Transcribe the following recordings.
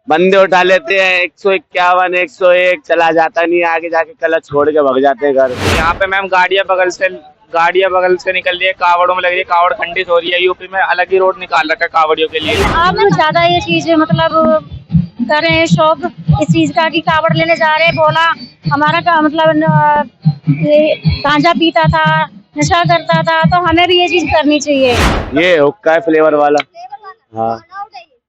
बंदे उठा लेते हैं 151 101, चला जाता नहीं, आगे जाके क्लच छोड़ के भाग जाते हैं घर। यहाँ पे मैम गाड़ियाँ बगल से निकल रही है, कावड़ों में लग रही है, कावड़ खंडित हो रही है। यूपी में अलग ही रोड निकाल रखा है कावड़ियों के लिए। आप ज्यादा ये चीज मतलब कर रहे हैं शौक इस चीज का कि कावड़ लेने जा रहे हैं। बोला हमारा का मतलब गांजा पीता था, नशा करता था, तो हमें भी ये चीज करनी चाहिए। ये हुक्का है फ्लेवर वाला। हाँ,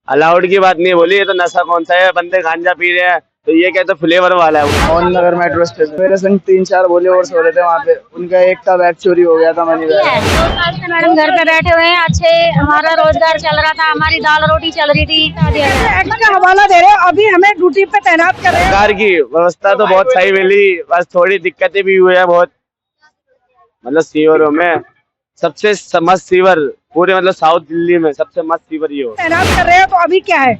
अलाउड की बात नहीं बोली, ये तो नशा कौन सा है, बंदे गांजा पी रहे हैं तो ये कहते फ्लेवर वाला है। और नगर मेट्रो स्टेशन मेरे संग 3-4 बोले और सो रहे थे वहाँ पे, उनका एक का बैग चोरी हो गया था मनी बैग। मैडम घर पे बैठे हुए हैं, अच्छे हमारा रोजगार चल रहा था, हमारी दाल रोटी चल रही थी। एक्ट का हवाला दे रहे, अभी हमें ड्यूटी पे तैनात कर रहे हैं। सरकार की व्यवस्था तो बहुत सही मिली, बस थोड़ी दिक्कतें भी हुई है बहुत। मतलब सीवरों में सबसे मस्त सीवर पूरे मतलब साउथ दिल्ली में सबसे मस्त सीवर ये हो। तैनात कर रहे हो तो अभी क्या है,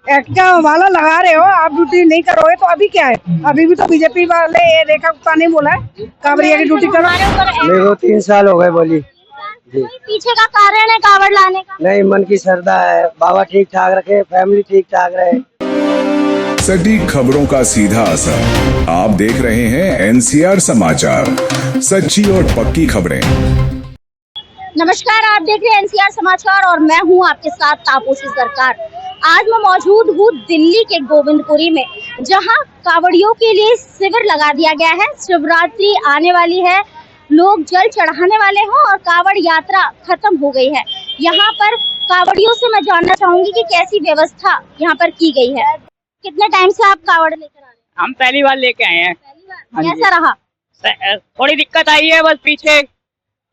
एक्ट का हवाला लगा रहे हो, आप ड्यूटी नहीं करोगे तो अभी क्या है। अभी भी तो बीजेपी वाले रेखा गुप्ता ने बोला है कांवड़िया की ड्यूटी करो। मेरे को 3 साल हो गए बोली जी। पीछे का कारण है कावड़ लाने का? नहीं, मन की श्रद्धा है, बाबा ठीक ठाक रखे, फैमिली ठीक ठाक रहे। सटीक खबरों का सीधा असर। आप देख रहे हैं एनसीआर समाचार, सच्ची और पक्की खबरें। नमस्कार, आप देख रहे हैं एनसीआर समाचार और मैं हूं आपके साथ तापोशी सरकार। आज मैं मौजूद हूं दिल्ली के गोविंदपुरी में, जहां कावड़ियों के लिए शिविर लगा दिया गया है। शिवरात्रि आने वाली है, लोग जल चढ़ाने वाले हैं और कावड़ यात्रा खत्म हो गई है। यहाँ पर कावड़ियों से मैं जानना चाहूंगी कि कैसी व्यवस्था यहाँ पर की गई है। कितने टाइम से आप कावड़ लेकर आ रहे हैं? हम पहली बार लेके आए हैं। पहली बार? कैसा रहा? थोड़ी दिक्कत आई है बस पीछे,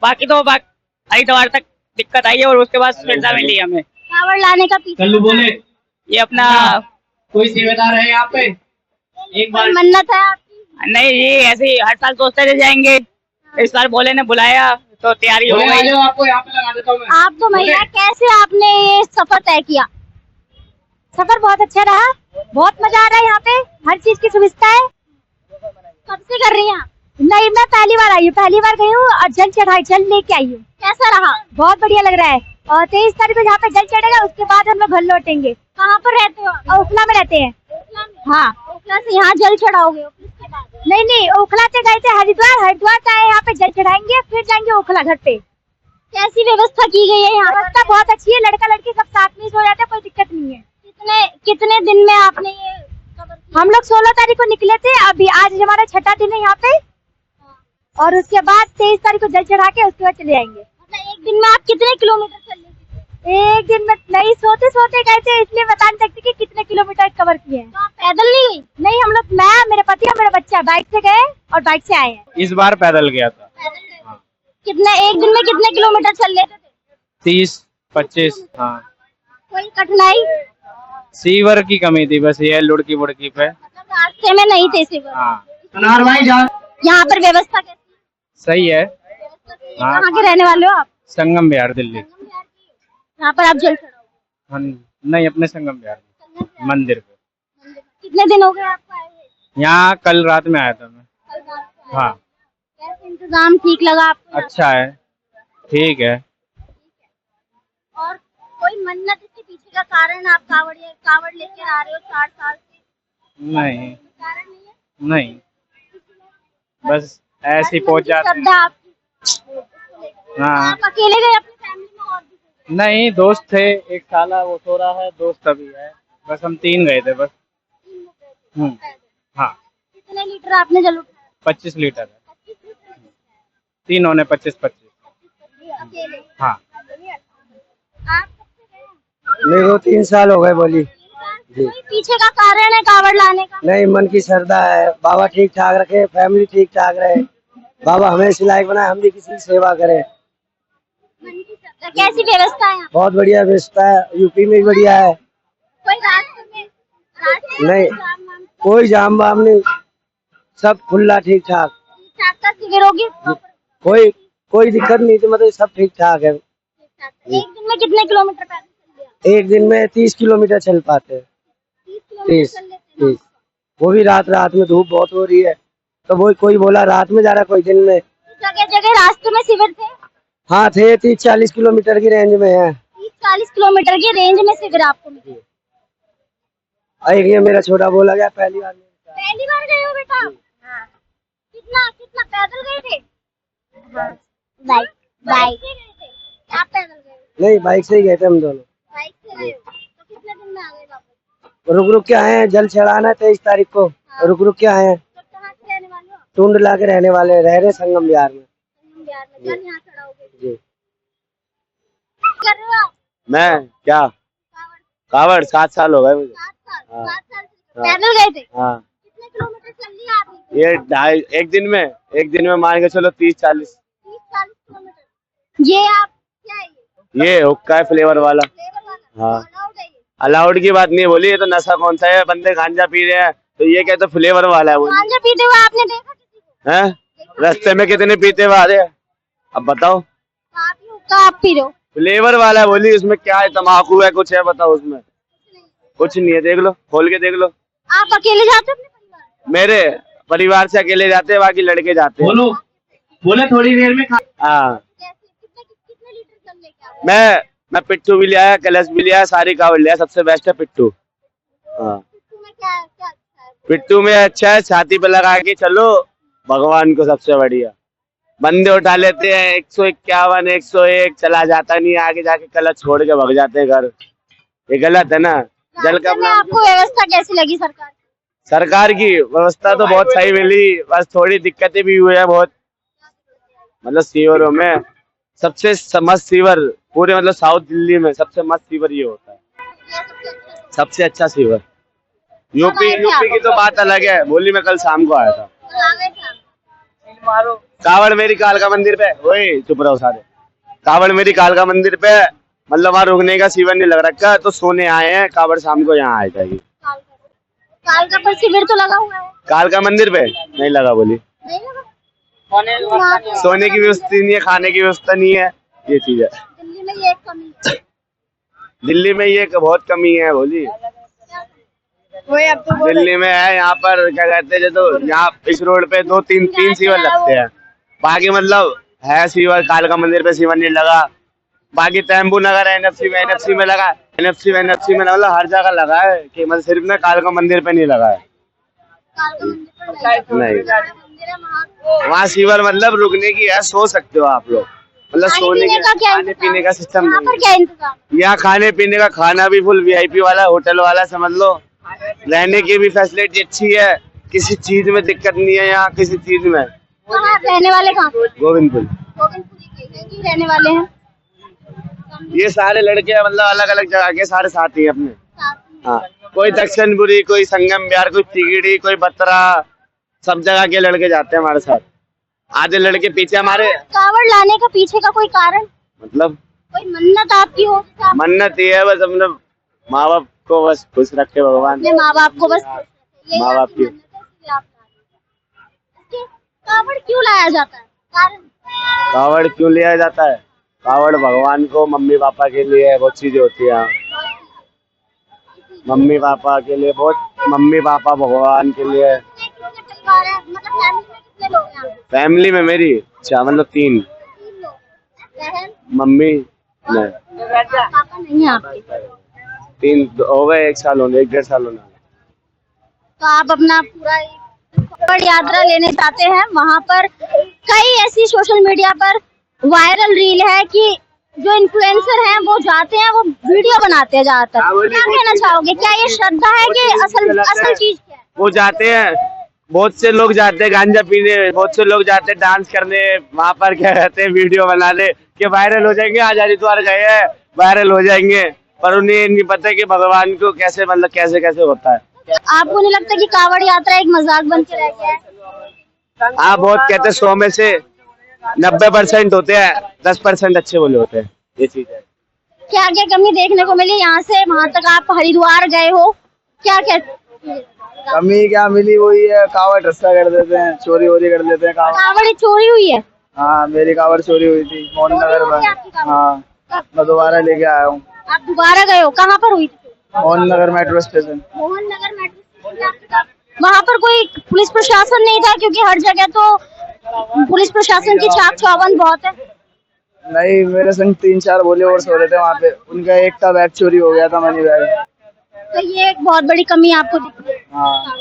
बाकी तो हरिद्वार तक दिक्कत आई है और उसके बाद सुविधा मिली हमें। कावड़ लाने का पीछे बोले ये अपना कोई सेवादार है यहाँ पे, एक बार मन्नत है आपकी? नहीं, ये ऐसे ही हर साल सोचते रह जाएंगे। इस बार बोले ने बुलाया तो तैयारी हो गई। आपको यहाँ पे लगा देता हूँ मैं। आप तो महिला, कैसे आपने ये सफर तय किया? सफर बहुत अच्छा रहा, बहुत मजा आ रहा है। यहाँ पे हर चीज की सुविधा है। कब से कर रही हैं आप? नहीं, मैं पहली बार आई हूँ, पहली बार गई हूँ और जल चढ़ाई, जल लेके आई हूँ। कैसा रहा? बहुत बढ़िया लग रहा है। और 23 तारीख को जहाँ पे जल चढ़ेगा उसके बाद हम लोग घर लौटेंगे। कहाँ पर रहते हो? ओखला में रहते हैं। हाँ, ओखला से यहाँ जल चढ़ाओगे? नहीं, ओखला से गए थे हरिद्वार, हरिद्वार से आए यहाँ पे जल चढ़ाएंगे, फिर जाएंगे ओखला घर पे। कैसी व्यवस्था की गई है यहाँ? व्यवस्था बहुत अच्छी है, लड़का लड़की सब साथ में सो जाते हैं, कोई दिक्कत नहीं है। कितने दिन में आपने ये कवर किया? हम लोग 16 तारीख को निकले थे, अभी आज हमारा 6ठा दिन है यहाँ पे। और उसके बाद 23 तारीख को जल चढ़ा के उसके बाद चले जाएंगे। मतलब एक दिन में आप कितने किलोमीटर चल लेंगे? एक दिन में नहीं, सोते सोते गए थे, इसलिए बता नहीं सकते कि कितने किलोमीटर कवर किए हैं। तो आप पैदल नहीं गई? नहीं, हम लोग, मैं, मेरे पति और मेरा बच्चा बाइक से गए और बाइक से आए हैं। इस बार पैदल गया था। कितने एक दिन में कितने किलोमीटर चल लेते थे? 30-25। हाँ, कोई कठिनाई? सीवर की कमी थी बस, ये लुड़की बुड़की पे। मतलब रास्ते में नहीं थे सिर्फ? हाँ, यहाँ पर व्यवस्था कैसी? सही है। कहाँ के रहने वाले हो आप? संगम बिहार दिल्ली। यहाँ पर आप जल चढ़ाओ? नहीं, अपने संगम बिहार मंदिर पे। कितने दिन हो गए आपको आए हुए? यहाँ कल रात में आया था मैं। कल रात को आए। हाँ, कैसे इंतजाम ठीक लगा आपको? अच्छा है, ठीक है। और कोई मन्नत इसके पीछे का कारण, आप कावड़ लेकर आ रहे हो 4 साल से? नहीं, कारण नहीं है? नहीं, बस ऐसे ही पहुँच जाते हैं। श्रद्धा आपकी? हाँ, आप अकेले गए अपनी फैमिली में और भी गए? नहीं, दोस्त थे, एक साला वो सो रहा है, दोस्त अभी है, बस हम 3 गए थे बस। 3 लोग गए थे पैदल? हाँ, कितने लीटर आपने जल उठाया? 25 लीटर है, 25 लीटर? तीनों ने 25-25। अकेले? हाँ, आप कब से गए? मेरे को 3 साल हो गए बोली जी। कोई पीछे का कारण है कावड़ लाने का? नहीं, मन की श्रद्धा है, बाबा ठीक ठाक रखे, फैमिली ठीक ठाक रहे। बाबा हमें इस लायक बनाए, हम भी किसी की सेवा करें। मन की श्रद्धा। कैसी व्यवस्था है यहाँ? बहुत बढ़िया व्यवस्था है, यूपी में भी बढ़िया है। कोई रास्ते में नहीं, कोई जाम वाम नहीं, सब खुला ठीक ठाक। ठीक-ठाक का शिविर होगी? कोई दिक्कत नहीं थी, मतलब सब ठीक ठाक है। एक दिन में कितने किलोमीटर पैदल चल लिया? एक दिन में 30 किलोमीटर चल पाते हैं। 30 किलोमीटर चल लेते हैं? 30। वो भी रात में धूप बहुत हो रही है, तो वो कोई बोला रात में जा रहा, कोई दिन में। जगह जगह रास्ते में शिविर थे? हाँ थे, 30-40 किलोमीटर की रेंज में है। 30-40 किलोमीटर की रेंज में शिविर आपको मिले? एक ये मेरा छोटा बोला गया पहली बार। पहली बार गए हो बेटा? हाँ। कितना कितना पैदल गए थे? हाँ। बाइक बाइक से गए थे? आप पैदल गए? नहीं, बाइक से ही गए थे हम दोनों। बाइक से गए हो? तो कितने दिन में आ गए वापस? रुक रुक के आए हैं, जल चढ़ाना है 23 तारीख को। हाँ। रुक रुक के आए हैं। तो कहाँ से रहने वाले हो? टूंडला के रहने वाले, रह रहे संगम बिहार में। बिहार में। जल यहाँ चढ़ाओगे? जी। कर रहे हो आप? मैं क्या कावड़? कावड़ 7 साल हो गए मुझे। 7 साल? हाँ। 7 साल से पैदल गए थे? हाँ। कितने किलोमीटर चल लिया आपने? ये एक दिन में मान के चलो 30-40। 30-40 किलोमीटर। ये आप क्या है ये हुक्का है फ्लेवर वाला। फ्लेवर वाला? हाँ। अलाउड है ये? अलाउड की बात नहीं बोली, ये तो नशा कौन सा है, बंदे गांजा पी रहे हैं तो ये कहते फ्लेवर वाला है बोली। गांजा पीते हुए आपने देखा किसी को? हैं? रास्ते में कितने पीते हुए आ रहे हैं, अब बताओ। आप ही हुक्का आप पी रहे हो? फ्लेवर वाला है बोली, उसमें क्या है, तम्बाकू है, कुछ है, बताओ उसमें। कुछ नहीं है, देख लो, खोल के देख लो। आप अकेले जाते हो अपने परिवार? मेरे परिवार से अकेले जाते हैं, बाकी लड़के जाते हैं। बोले थोड़ी देर में कैसे हाँ। कितने लीटर चल लेके आए? मैं पिट्ठू भी लिया है, कलश भी लिया है, सारी कावड़ लिया है, सबसे बेस्ट है पिट्ठू। हाँ। पिट्ठू में क्या क्या अच्छा है? पिट्ठू में अच्छा है, छाती पे लगा के चलो, भगवान को सबसे बढ़िया। बंदे उठा लेते हैं 151, 101, चला जाता नहीं, आगे जाके कलश छोड़ के भग जाते हैं घर। ये गलत है ना। जल का रास्ते में आपको व्यवस्था कैसी लगी सरकार की? सरकार की व्यवस्था तो बहुत सही मिली, बस थोड़ी दिक्कतें भी हुई है बहुत। मतलब सीवरों में सबसे मस्त सीवर पूरे मतलब साउथ दिल्ली में सबसे मस्त सीवर ये होता है, सबसे अच्छा सीवर। यूपी की तो बात अलग है, बोली मैं कल शाम को आया था। आ गए थे आप? कावड़ मेरी कालका मंदिर पे, वही चुप रहो सारे। कावड़ मेरी कालका मंदिर पे, मतलब वहाँ रुकने का सीवर नहीं लग रखा, तो सोने आए हैं, कावड़ शाम को यहाँ आ जाएगी। कालका पर शिविर तो लगा हुआ है? कालका मंदिर पे नहीं लगा बोली। नहीं लगा? सोने की व्यवस्था नहीं है, खाने की व्यवस्था नहीं है, ये चीज है। दिल्ली में ये एक कमी है। दिल्ली में ये बहुत कमी है बोली। वही अब तो बोले दिल्ली में है, यहाँ पर क्या कहते हैं, तो यहाँ इस रोड पे 2-3 सीवर लगते हैं, बाकी मतलब है सीवर कालका मंदिर पे सीवर नहीं लगा। बाकी टेम्पू नगर एनएफसी में लगा, एनएफसी में मतलब हर जगह लगा है, कि मतलब सिर्फ ना कालका मंदिर पे नहीं लगा है। कालका मंदिर पर नहीं, मंदिर है वहाँ। वहाँ सीवर मतलब रुकने की है, सो सकते हो आप लोग, मतलब सोने के खाने पीने का सिस्टम यहाँ पर नहीं। क्या इंतजाम? यहाँ खाने पीने का खाना भी फुल वीआईपी वाला, होटल वाला समझ लो। रहने की भी फैसिलिटी अच्छी है, किसी चीज में दिक्कत नहीं है यहाँ, किसी चीज में। कहाँ रहने वाले? कहाँ? गोविंदपुर। गोविंदपुरी के ही रहने वाले हैं? ये सारे लड़के मतलब अलग अलग जगह के सारे साथी हैं अपने। साथ में। हाँ, कोई दक्षिणपुरी, कोई संगम बिहार, कोई तिगड़ी, कोई बत्रा, सब जगह के लड़के जाते हैं हमारे साथ। आधे लड़के पीछे हमारे। कावड़ लाने का पीछे का कोई कारण, मतलब कोई मन्नत आपकी हो? मन्नत ये है बस, मतलब माँ बाप को बस खुश रखे भगवान। अपने माँ बाप को बस यही माँ बाप आपकी की। मन्नत है, इसलिए आप ला रहे हैं। कावड़ क्यों लाया जाता है? कारण? कावड़ क्यों लिया जाता है? कावड़ भगवान को, मम्मी पापा के लिए बहुत चीजें होती है। मम्मी पापा के लिए बहुत, मम्मी पापा भगवान के लिए। कितने परिवार है, मतलब फैमिली में कितने लोग हैं आप? फैमिली में मेरी मतलब 3 3 लोग। बहन? मम्मी नहीं, पापा नहीं है आपके? 3 हो गए, 1 साल होने, 1-1.5 साल होने। तो आप अपना पूरा कावड़ यात्रा लेने जाते हैं, वहाँ पर कई ऐसी सोशल मीडिया पर वायरल रील है कि जो इन्फ्लुएंसर हैं वो जाते हैं, वो वीडियो बनाते हैं ज्यादातर। क्या कहना चाहोगे, क्या ये श्रद्धा है कि असल चीज क्या है? वो जाते हैं, बहुत से लोग जाते हैं गांजा पीने, बहुत से लोग जाते हैं डांस करने, वहाँ पर क्या कहते हैं वीडियो बनाने कि वायरल हो जाएंगे, आजादी द्वार गए हैं वायरल हो जाएंगे, पर उन्हें नहीं पता कि भगवान को कैसे मतलब कैसे होता है। आपको नहीं लगता कि कावड़ यात्रा एक मजाक बन के रह गया है? हाँ, बहुत कहते हैं 100 में से 90% होते हैं, 10% अच्छे बोले होते हैं, ये चीज है। क्या क्या कमी देखने को मिली? यहाँ से वहाँ तक आप हरिद्वार गए हो, क्या क्या कमी क्या मिली, वही है कावड़ रस्सा कर देते हैं, चोरी वोरी कर देते हैं कावड़। कावड़ चोरी हुई है? हाँ, मेरी कावड़ चोरी हुई थी मोहन नगर में। हाँ, मैं दोबारा लेके आया हूँ। आप दोबारा गए हो? कहाँ पर हुई थी? Mohan Nagar metro station. Mohan Nagar metro. वहाँ पर कोई पुलिस प्रशासन नहीं था? क्योंकि हर जगह तो पुलिस प्रशासन की चाक चौबंद बहुत है। नहीं, मेरे संग 3-4 बोले और सो रहे थे वहाँ पे, उनका एक का बैग चोरी हो गया था, मनी बैग। तो ये एक बहुत बड़ी कमी आपको दिखती है। हाँ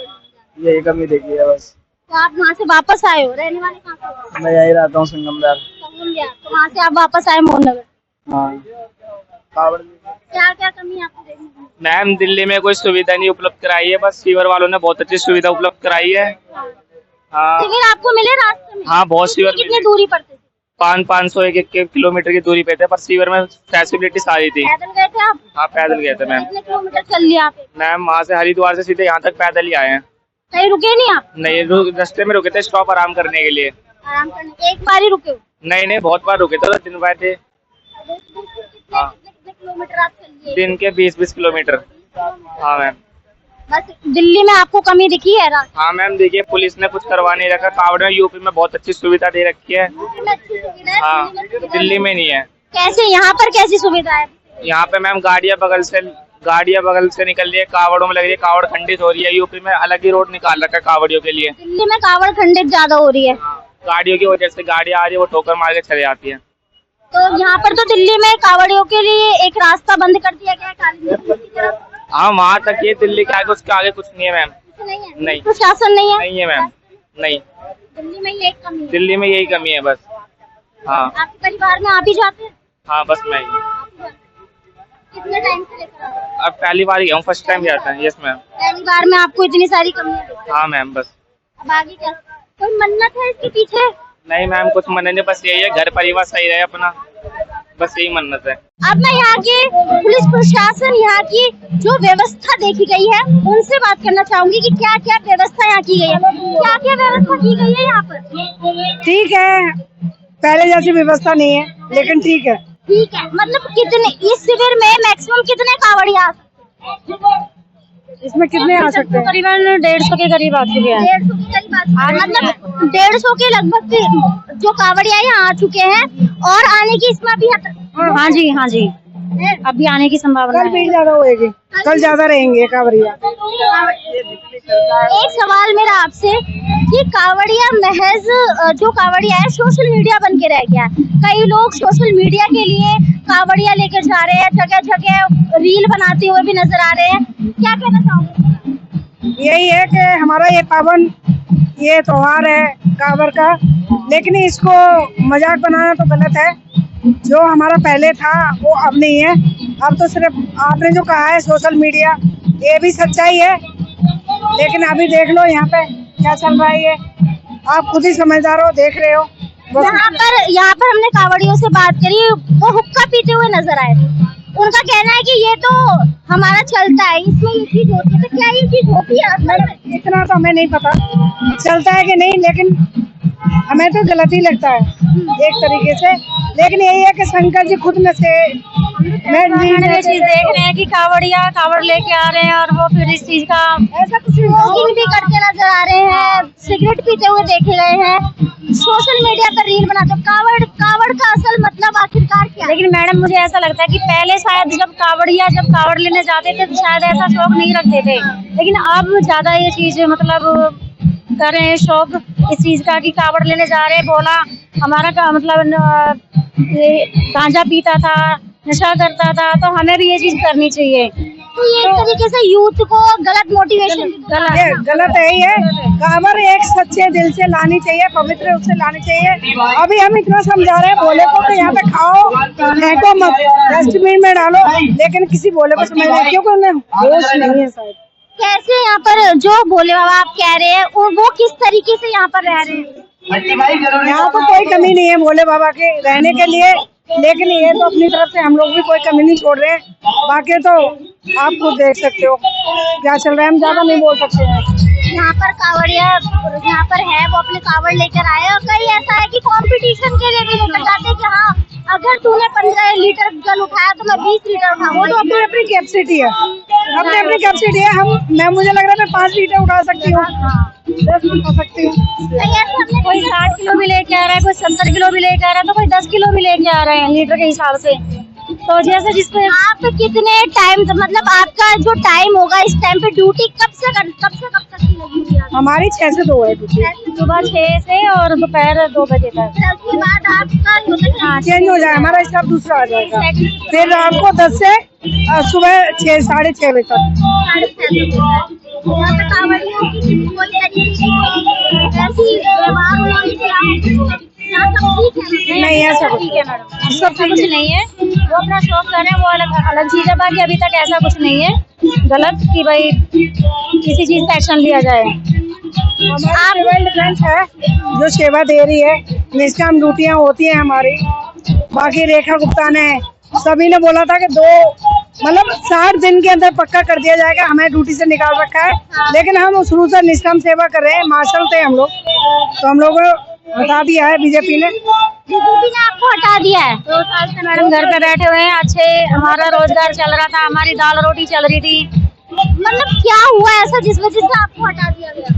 यही कमी देखी है बस। तो आप वहाँ से वापस आए हो, रहने वाले कहाँ से हो? मैं यही रहता हूँ संगमदार। तो वहाँ से आप वापस आए मोहननगर। हाँ कावड़ क्या क्या कमी आपको देखने को मिली? मैम दिल्ली में कोई सुविधा नहीं उपलब्ध कराई है, बस सीवर वालों ने बहुत अच्छी सुविधा उपलब्ध कराई है। हाँ लेकिन आपको मिले रास्ते में? हाँ बहुत सीवर कितनी दूरी पड़ती थी? 500 एक किलोमीटर की दूरी पे थे, पर सीवर में फैसिलिटी सारी थी। पैदल गए थे आप? हाँ पैदल गए थे मैम। कितने किलोमीटर चल लिया आप? मैम वहाँ से हरिद्वार से सीधे यहाँ तक पैदल ही आए हैं। कहीं रुके नहीं आप? नहीं रास्ते में रुके थे स्टॉप आराम करने के लिए। आराम करने एक बार ही रुके हो? नहीं बहुत बार रुके थे, दिन भर थे। हाँ। कितने किलोमीटर आप चल लिए? दिन के 20 किलोमीटर। हाँ मैम। बस दिल्ली में आपको कमी दिखी है रास्ते हाँ मैम देखिए पुलिस ने कुछ करवा नहीं रखा। कावड़ में यूपी में बहुत अच्छी सुविधा दे रखी है। में? अच्छी सुविधा है, हाँ दिल्ली में सुविधा दिल्ली नहीं। में नहीं है। कैसे यहाँ पर कैसी सुविधा है? यहाँ पे मैम गाड़ियाँ बगल से निकल रही है, कावड़ों में लग रही है, कावड़ खंडित हो रही है। यूपी में अलग ही रोड निकाल रखा है कावड़ियों के लिए। दिल्ली में कावड़ खंडित ज्यादा हो रही है। गाड़ियों की वजह से गाड़ियाँ आ रही है वो ठोकर मार के चले जाती है। तो यहाँ पर तो दिल्ली में कावड़ियों के लिए एक रास्ता बंद कर दिया गया है काली मंदिर की तरफ। हाँ वहाँ तक ये दिल्ली के आगे, उसके आगे कुछ नहीं है मैम। कुछ नहीं है? नहीं। प्रशासन नहीं है? नहीं है मैम, नहीं। दिल्ली में ये एक कमी है। दिल्ली में यही कमी है बस। हाँ आपके परिवार में आप ही जाते हैं? हाँ बस मैं ही। कितने टाइम से लेकर आ रहे हैं? अब पहली बार गया हूँ, फर्स्ट टाइम जाता है। Yes ma'am. पहली बार में आपको इतनी सारी कमियां दिखी। हाँ मैम बस। अब आगे क्या? कोई मन्नत है इसके पीछे? नहीं मैम कुछ मन नहीं, बस यही है घर परिवार सही रहे अपना, बस यही मन्नत है। अब मैं यहाँ के पुलिस प्रशासन, यहाँ की जो व्यवस्था देखी गई है उनसे बात करना चाहूंगी कि क्या क्या व्यवस्था यहाँ की गई है। क्या क्या व्यवस्था की गई है यहाँ पर? ठीक है, पहले जैसी व्यवस्था नहीं है लेकिन ठीक है। ठीक है, मतलब कितने इस शिविर में मैक्सिमम कितने कावड़िया आ सकते हैं? इसमें कितने आ सकते हैं? करीबन 150 के करीब आ चुके हैं। 150 के करीब आ चुके हैं, मतलब 150 के लगभग जो कावड़िया यहाँ आ चुके हैं और आने की इसमें भी हाँ जी अभी आने की संभावना कल है। भीड़ ज्यादा होएगी, कल ज्यादा रहेंगे कांवरिया। एक सवाल मेरा आपसे कि कावड़िया महज जो कावड़िया है सोशल मीडिया बन के रह गया है। कई लोग सोशल मीडिया के लिए कावड़िया लेकर जा रहे हैं, जगह जगह रील बनाते हुए भी नजर आ रहे हैं। क्या कहना चाहोगे? यही है कि हमारा ये पावन ये त्योहार है कांवर का, लेकिन इसको मजाक बनाना तो गलत है। जो हमारा पहले था वो अब नहीं है। अब तो सिर्फ आपने जो कहा है सोशल मीडिया, ये भी सच्चाई है, लेकिन अभी देख लो यहाँ पे क्या चल रहा है। ये आप खुद ही समझदार हो, देख रहे हो। यहाँ पर हमने कावड़ियों से बात करी, वो हुक्का पीते हुए नजर आए। उनका कहना है कि ये तो हमारा चलता है, इसमें ये चीज होती है। तो क्या ये चीज होती है असल में? इतना तो हमें नहीं पता चलता है कि नहीं, लेकिन हमें तो गलत ही लगता है एक तरीके से। लेकिन यही है कि शंकर जी खुद में से ये चीज देख रहे हैं कि कावड़िया कावड़ लेके आ रहे हैं और वो फिर इस चीज का ऐसा कुछ स्मोकिंग भी करते नजर आ रहे हैं, सिगरेट पीते हुए देखे गए हैं, सोशल मीडिया पर रील बनाते। कावड़ का असल मतलब आखिरकार क्या है? लेकिन मैडम मुझे ऐसा लगता है कि पहले शायद जब कावड़ लेने जाते थे तो शायद ऐसा शौक नहीं रखते थे, लेकिन अब ज्यादा ये चीज मतलब कर रहे हैं शौक इस चीज का कि कावड़ लेने जा रहे हैं। बोला हमारा का मतलब गांजा पीता था, नशा करता था, तो हमें भी ये चीज करनी चाहिए। तो ये एक तरीके से यूथ को गलत मोटिवेशन गलत है। ये कांवर एक सच्चे दिल से लानी चाहिए, पवित्र रूप से लानी चाहिए। अभी हम इतना समझा रहे हैं भोले को कि यहाँ पे खाओ फेंको मत, डस्टबिन में डालो, लेकिन किसी भोले को समझ नहीं, क्योंकि उन्हें होश नहीं है शायद। कैसे यहाँ पर जो भोले बाबा आप कह रहे हैं वो किस तरीके से यहाँ पर रह रहे हैं? यहाँ तो कोई कमी नहीं है भोले बाबा के रहने के लिए, लेकिन ये तो अपनी तरफ से हम लोग भी कोई कमी नहीं छोड़ रहे हैं। बाकी तो आप खुद देख सकते हो क्या चल रहा है, हम ज्यादा नहीं बोल सकते हैं। यहाँ पर कावड़िया यहाँ पर है वो अपने कावड़ लेकर आए, और कई ऐसा है कि कंपटीशन के लिए भी लेकर जाते हैं कि हाँ अगर तूने 15 लीटर जल उठाया तो मैं 20 लीटर उठाऊंगा। वो तो अपनी अपनी कैपेसिटी है, अपनी कैपेसिटी है। मुझे लग रहा है मैं 5 लीटर उठा सकती हूँ, 10 उठा सकती हूँ। कोई 60 किलो भी लेके आ रहा है, कोई 70 किलो भी लेके आ रहा है, तो कोई 10 किलो भी लेके आ रहे हैं लीटर के हिसाब से। तो जैसे जिसपे आप कितने टाइम मतलब आपका जो टाइम होगा इस टाइम पे ड्यूटी कब से कब तक की लगी हुई है? हमारी 6 से 2 है ड्यूटी, सुबह 6 से और दोपहर 2 बजे तक। उसके बाद आपका चेंज हो जाए, हमारा स्टाफ दूसरा आ जाएगा। फिर रात को 10 से सुबह 6 साढ़े 6 बजे तक। 6:30 यहाँ पे कांवड़ियों की कोई तरीके की ऐसी व्यवहार होना यहाँ सब ठीक है? नहीं है, सब ठीक है मैडम, सब कुछ नहीं है। वो अपना शौक कर रहे हैं, वो अलग चीज है। बाकी अभी तक ऐसा कुछ नहीं है गलत कि भाई किसी चीज का एक्शन लिया जाए। आप सिविल डिफेंस है जो सेवा दे रही है, निष्काम ड्यूटियां होती हैं हमारी। बाकी रेखा गुप्ता ने सभी ने बोला था कि 60 दिन के अंदर पक्का कर दिया जाएगा, हमें ड्यूटी से निकाल रखा है, लेकिन हम शुरू से निष्काम सेवा कर रहे हैं। मार्शल थे हम लोग, तो हम लोग हटा दिया है बीजेपी ने। बीजेपी ने आपको हटा दिया है? 2 साल से मैडम घर पे बैठे हुए हैं, अच्छे हमारा रोजगार चल रहा था, हमारी दाल रोटी चल रही थी। मतलब क्या हुआ ऐसा जिस वजह से आपको हटा दिया गया?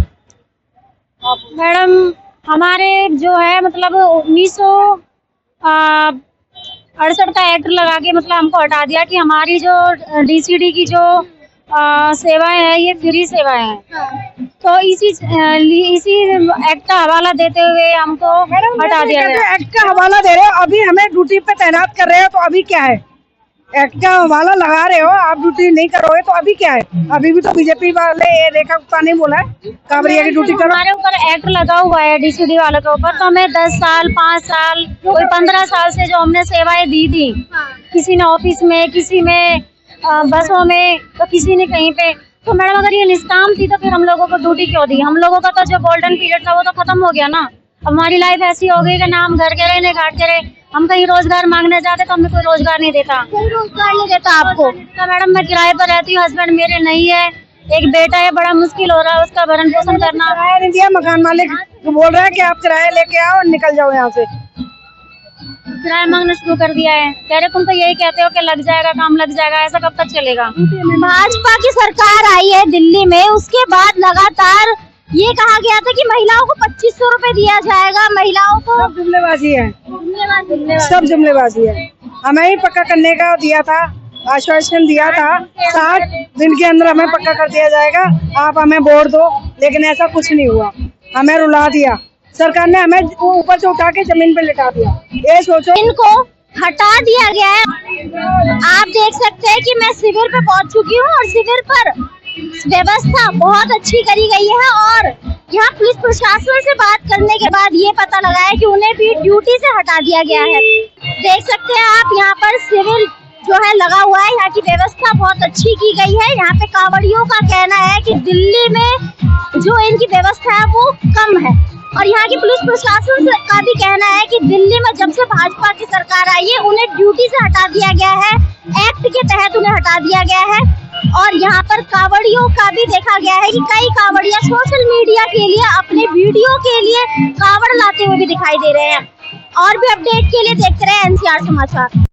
मैडम हमारे जो है मतलब 1968 का एक्ट लगा के मतलब हमको हटा दिया कि हमारी जो डीसीडी की जो सेवाएं हैं ये फ्री सेवाएं हैं। तो इसी एक्ट का हवाला देते हुए हमको हटा दिया गया। एक्ट का हवाला दे रहे हो, अभी हमें ड्यूटी पे तैनात कर रहे हो, तो अभी क्या है? एक्ट का हवाला लगा रहे हो, आप ड्यूटी नहीं करोगे तो अभी क्या है? अभी भी तो बीजेपी वाले रेखा गुप्ता ने बोला है कांवड़िया की ड्यूटी करो। हमारे ऊपर एक्ट लगा हुआ है डीसीडी वालों के ऊपर, तो हमें 10 साल 5 साल कोई 15 साल से जो हमने सेवाएं दी थी, किसी ने ऑफिस में, किसी में बसों में, तो किसी ने कहीं पे। तो मैडम अगर ये निष्काम थी तो फिर हम लोगों को ड्यूटी क्यों दी? हम लोगों का तो जो गोल्डन पीरियड था वो तो खत्म हो गया ना। अब हमारी लाइफ ऐसी हो गई कि ना हम घर के रहे, न घाट के रहे। हम कहीं रोजगार मांगने जाते तो हमें कोई रोजगार नहीं देता। कोई रोजगार नहीं देता आपको? तो मैडम मैं किराए पर रहती हूँ, हस्बैंड मेरे नहीं है, एक बेटा है, बड़ा मुश्किल हो रहा है उसका भरण पोषण करना। किराया नहीं दिया, मकान मालिक बोल रहा है कि आप किराया लेके आओ और निकल जाओ यहाँ से। किराया मांगना शुरू कर दिया है, कह रहे तुम तो यही कहते हो कि लग जाएगा काम, लग जाएगा, ऐसा कब तक चलेगा? भाजपा की सरकार आई है दिल्ली में, उसके बाद लगातार ये कहा गया था कि महिलाओं को 2500 रुपए दिया जाएगा, महिलाओं को। सब जुमलेबाजी है, सब जुमलेबाजी है। हमें ही पक्का करने का दिया था, आश्वासन दिया था 60 दिन के अंदर हमें पक्का कर दिया जाएगा, आप हमें वोट दो, लेकिन ऐसा कुछ नहीं हुआ। हमें रुला दिया सरकार ने, हमें ऊपर से उठा के जमीन पे लिटा दिया। ये सोचो, इनको हटा दिया गया है। आप देख सकते हैं कि मैं शिविर पे पहुंच चुकी हूं और शिविर पर व्यवस्था बहुत अच्छी करी गई है और यहाँ पुलिस प्रशासन से बात करने के बाद ये पता लगा है कि उन्हें भी ड्यूटी से हटा दिया गया है। देख सकते हैं आप यहाँ पर सिविल जो है लगा हुआ है, यहाँ की व्यवस्था बहुत अच्छी की गई है। यहाँ पे कांवड़ियों का कहना है कि दिल्ली में जो इनकी व्यवस्था है वो कम है और यहाँ की पुलिस प्रशासन का भी कहना है कि दिल्ली में जब से भाजपा की सरकार आई है उन्हें ड्यूटी से हटा दिया गया है, एक्ट के तहत उन्हें हटा दिया गया है। और यहाँ पर कांवड़ियों का भी देखा गया है कि कई कांवड़िया सोशल मीडिया के लिए, अपने वीडियो के लिए कांवड़ लाते हुए भी दिखाई दे रहे हैं। और भी अपडेट के लिए देखते रहे NCR समाचार।